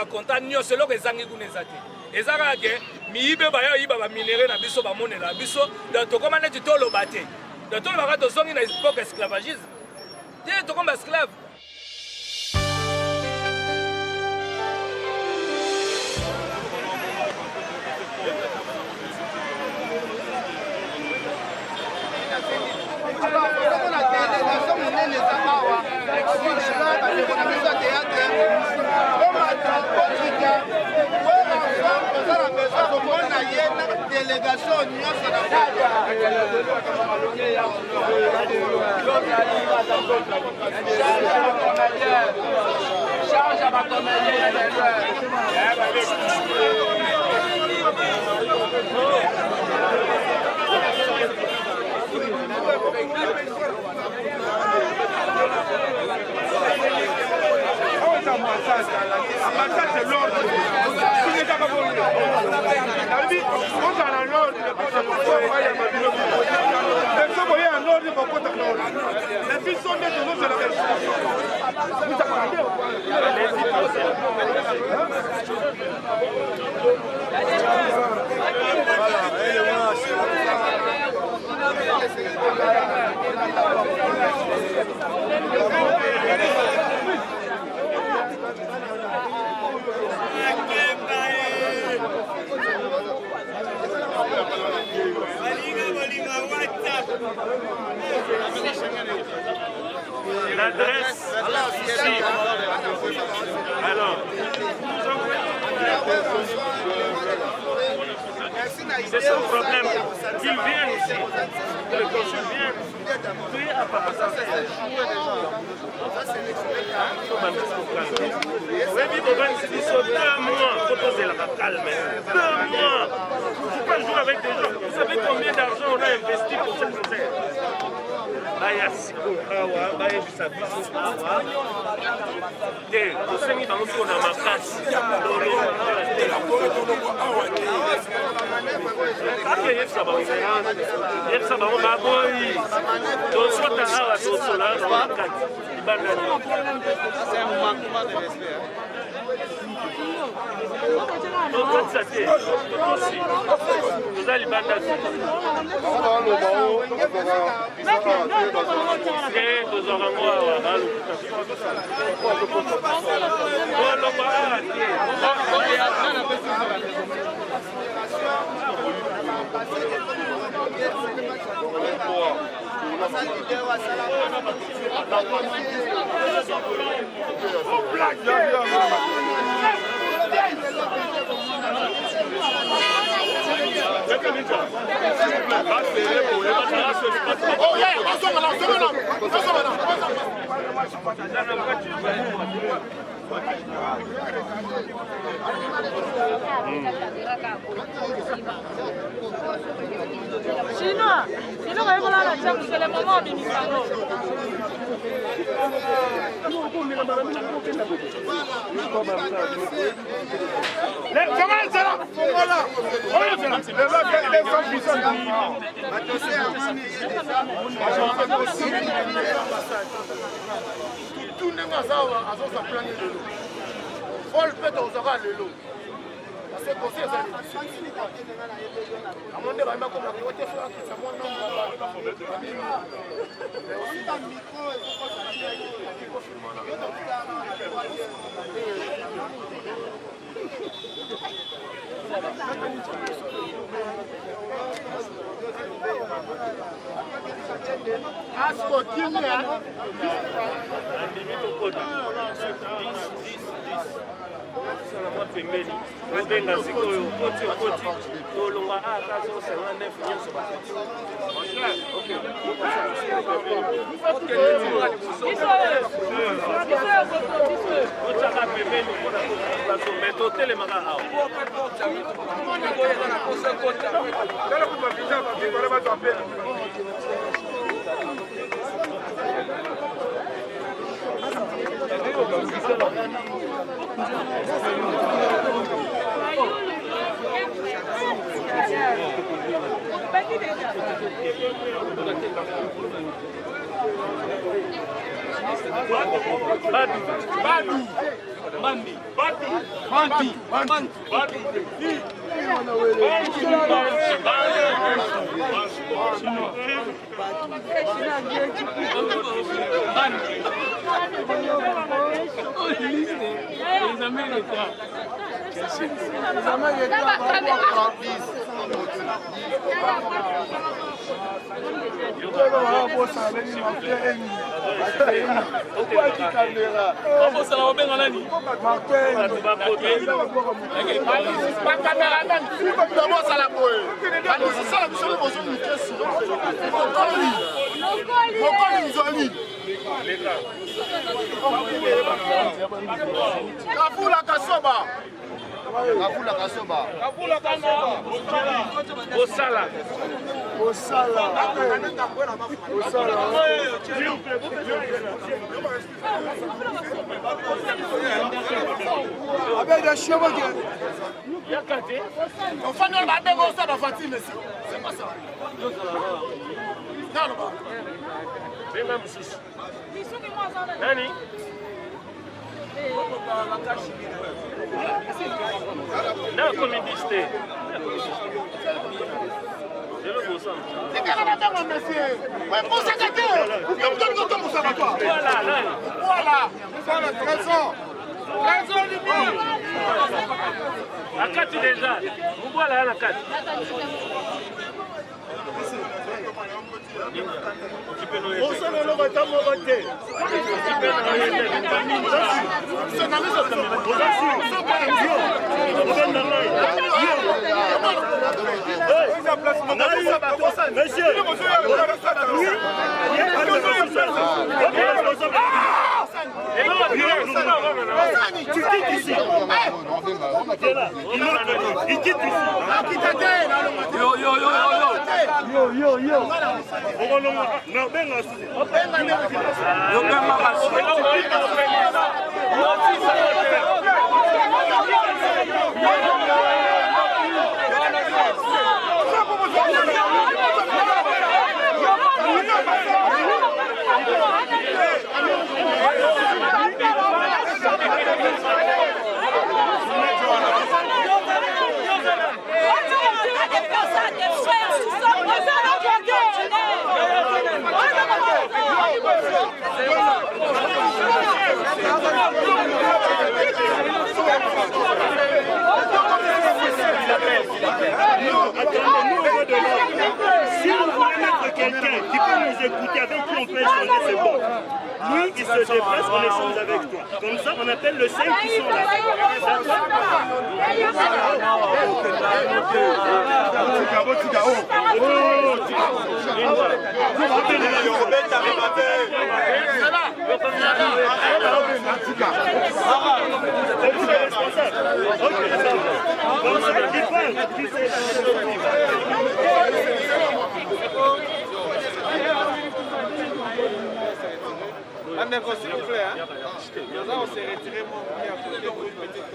contrat nyonso eloko ezangi kuna eza te eza kaka ke miyibe bayo yiba baminere na biso bamonela biso donc tokóma neti toloba te donc tolobaka tozongi na époque esclavagisme te tokóma esclave. Délégation charge à ma L'adresse ici. Alors, c'est son problème. Qu'il vienne ici, que le consul vienne. Puis à part ça, c'est deux mois pour poser la calme. 2 mois. Il ne faut pas jouer avec des gens. Vous savez combien d'argent on a investi pour cette concert? Baya sikokawa, baya bisabiso kawa. Te, tosengi bango siko na makasi. Lolo. Kake yefsa bango. Yefsa bango baboyi. Tosota awa tosola na makati. Ibanda ni. C'est un manquement de respect. Tokotisa te, tokosi. Toza libanda te. Tozwaka ngo awa balukuta. Oloko awa te. Sinon, c'est le moment de tout n'est pas ça, à son plan de l'eau. Paul peut aux oreilles de l'eau. Parce que conseil, ça à mon débat, il m'a compris que c'est mon nom. Asko Kimia. Salamat pembeni. Obenga sikoyo koti okoti. Tolonga ata so 59 nyonso ba. Ochaka pembeni mpona bato meto telemaka awa. Avec des cheveux qui... On fait nous la démo ça dans Fatih, mais c'est pas ça. Non, non. Nani? Non, communiste. C'est qu'à la dame, monsieur. Ouais, pour ça, c'est que. Vous me donnez votre pour ça, toi. Voilà, là. Voilà. C'est le trésor. Trésor du monde. À 4 déjà. Vous voilà, à 4. Il quitte ici. Si vous voulez mettre quelqu'un qui peut nous écouter, avec qui on peut échanger, c'est bon. Lui, il se déplace, on échange avec toi. Comme ça, on appelle le 5 qui sont là. S'il vous plaît, hein. Nous on s'est retiré pour une petite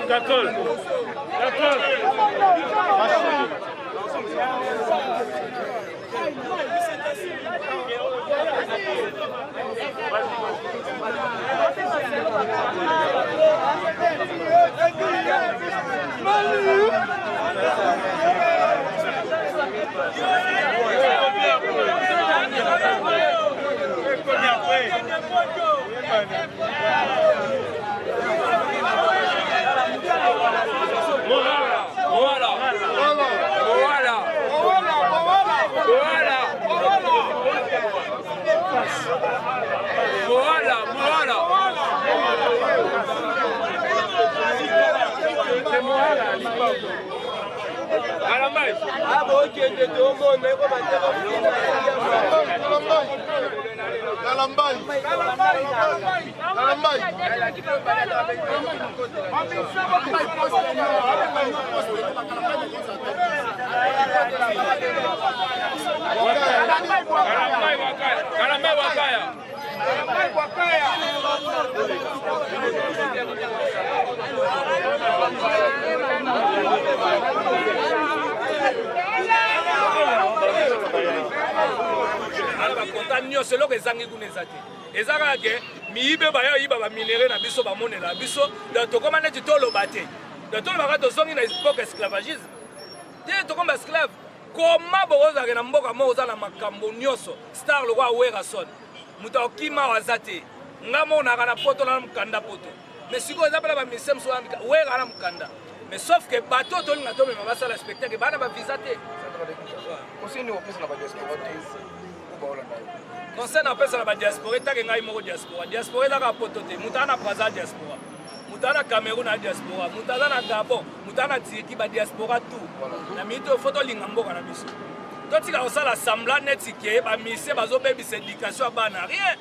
Cacole. nyonso eloko ezangi kuna eza te eza kaka ke miyibe bayoyiba baminere na biso bamonela biso tokóma neti toloba te tolobaka tozongi na époque esclavagisme te tokóma esclave koma bokozalaka na mboka moko oza na makambo nyonso star lokwa werason moto akokima awa aza te nga monaka na poto na mokanda poto mais sikoyo eza mpena bamise mosu wera na mokanda mais sauf que bato tolinga tomema basala spectacle bana bavisa te conseil na opesa na badiaspora etake ngai moko diaspora ezaka poto te moto aza na braza diaspora moto aza na cameroun a diaspora moto aza na gabon moto aza na tiriki badiaspora tout na minute oyo fo tolinga mboka na biso totika kosala sambla neti ke bamisie bazobebisa éducation ya bana rien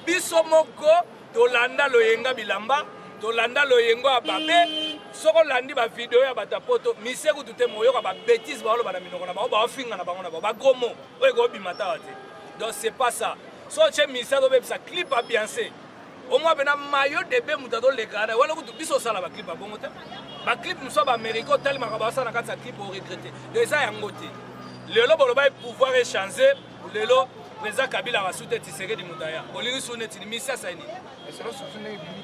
biso moko tolanda loyenga bilamba tolanda loyengo ya babe soko landi bavideo ya bato ya poto misie kutu te moyoka babétise baoloba na minoko na bango baofinga na bango na bango bagromo oyo ekobima tawa te. Donc c'est pas ça. So tu ministère de ça clip à bien c'est. Au moins ben maillot de bé mutado le gars. Voilà que biso sala ba clip à bon moteur. Ba clip nous soit américain tellement ka ba ça na ka clip au regretter. De ça yangote. Lelo bolo ba pouvoir échanger lelo président Kabila va soutenir Tshisekedi Mutaya. Olingi soutenir ministère ça ni. C'est là soutenir bi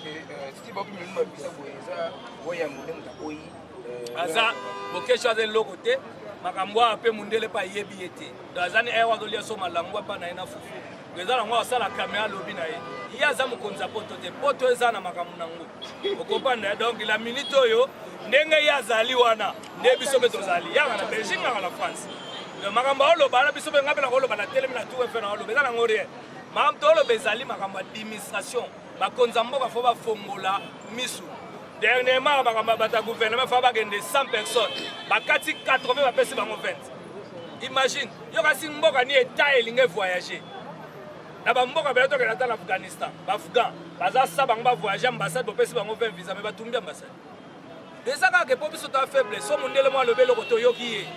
Steve Bob mi bisa boyeza boya munde mutakoyi. Aza boke choisir le côté. Makambo ape mundele pa yebi ete dazani ewa dolia so malangwa pa na ina fufu ngezala ngwa sala kamera lobi na ye yaza mukonza poto te poto ezana makambo nango okopanda donc la minute oyo ndenge yazali wana nde biso betozali yanga na Belgique na France le makambo olo bana biso benga pela olo bana télé na tout faire na olo bezana ngorien makambo tolo bezali makambo d'administration bakonza mboka fo ba fongola misu. Dernièrement, le gouvernement a gagné 100 personnes. Il y a 80 personnes qui 20. Imagine, il y a un mboka ni état qui voyager. Il y a un mboka qui est en Afghanistan. Les Afghans, ils ont voyagé à l'ambassade pour passer 20 visas, mais ils ont tombé à l'ambassade. C'est ça que les peuples sont faibles. Ils sont mondialement le bel rotoyo qui est.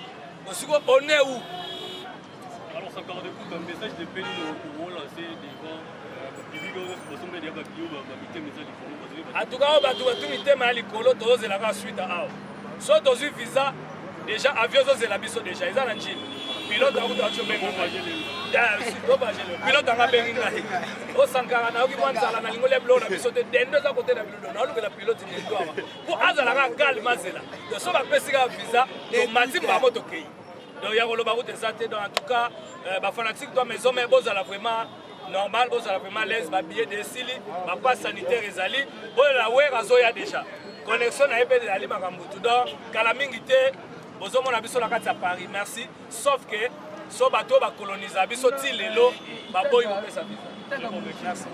On est où? Alors, ça encore un message de pays pour lancer devant. En tout cas, on va tout mettre mal l'écolo, tous les la suite à eux. Soit dans une visa, déjà avion c'est la biso déjà. Ils ont un jeep. Pilote en route à Tchobé. Pilote en Abéringa. Au Sankara, na oki mwanza la na lingole blo na biso te dendo za côté na bilo na luka la pilote ni ndo ava. Pour azala ka calme zela. De so ba pesika visa, to matimba moto kei. Donc ya koloba route ça te donc en tout cas ba fanatique toi maison mais bozala vraiment normal, vous avez vraiment l'aise, ma billet de Sili, ma passe sanitaire et Zali, vous la wera zoya déjà. Connexion à épée de la Lima Kambutu. Donc, Kalamingité, vous avez mon abisso la carte à Paris, merci. Sauf que, ce bateau va coloniser, abisso Tilelo, ma boy, vous sa vie. Merci.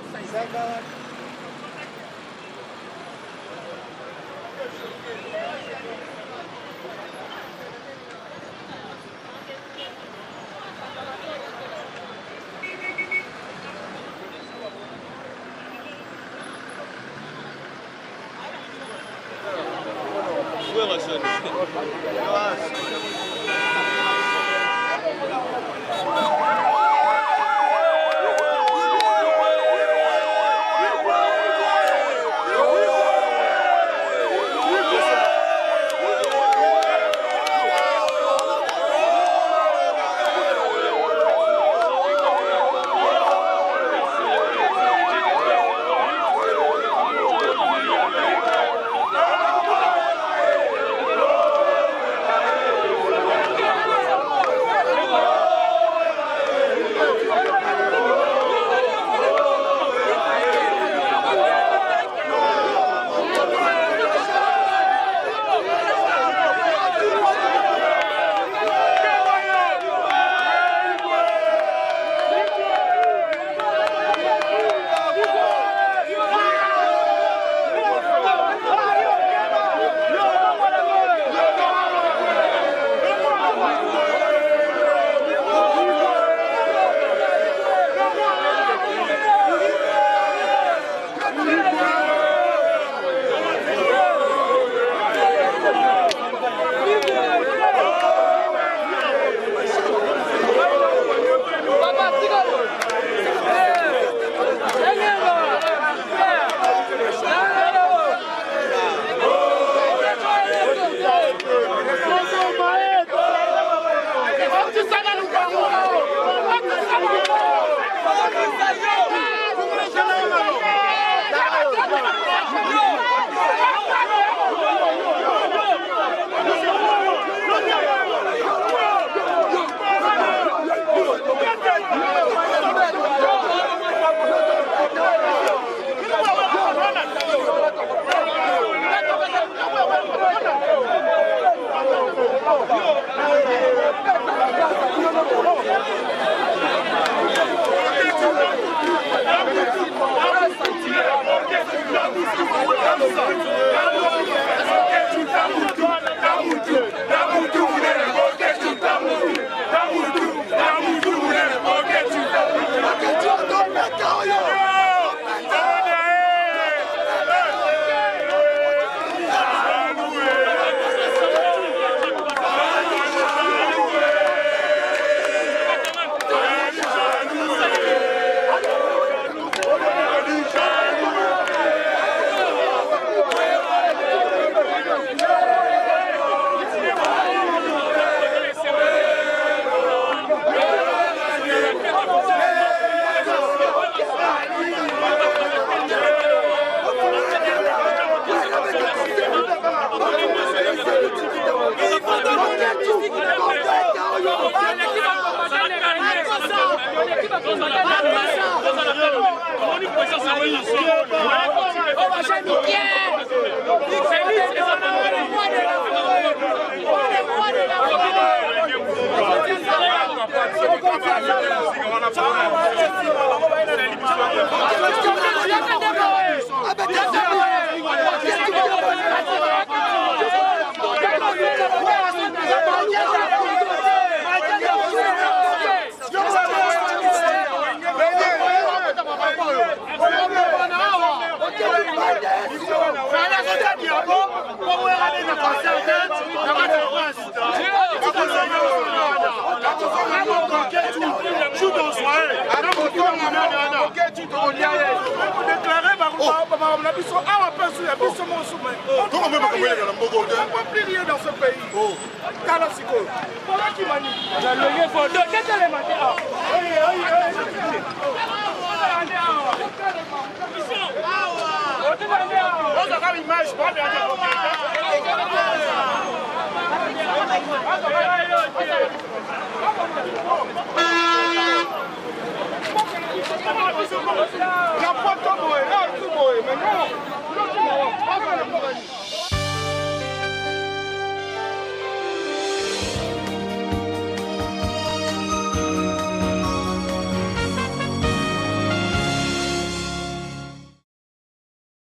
Voilà.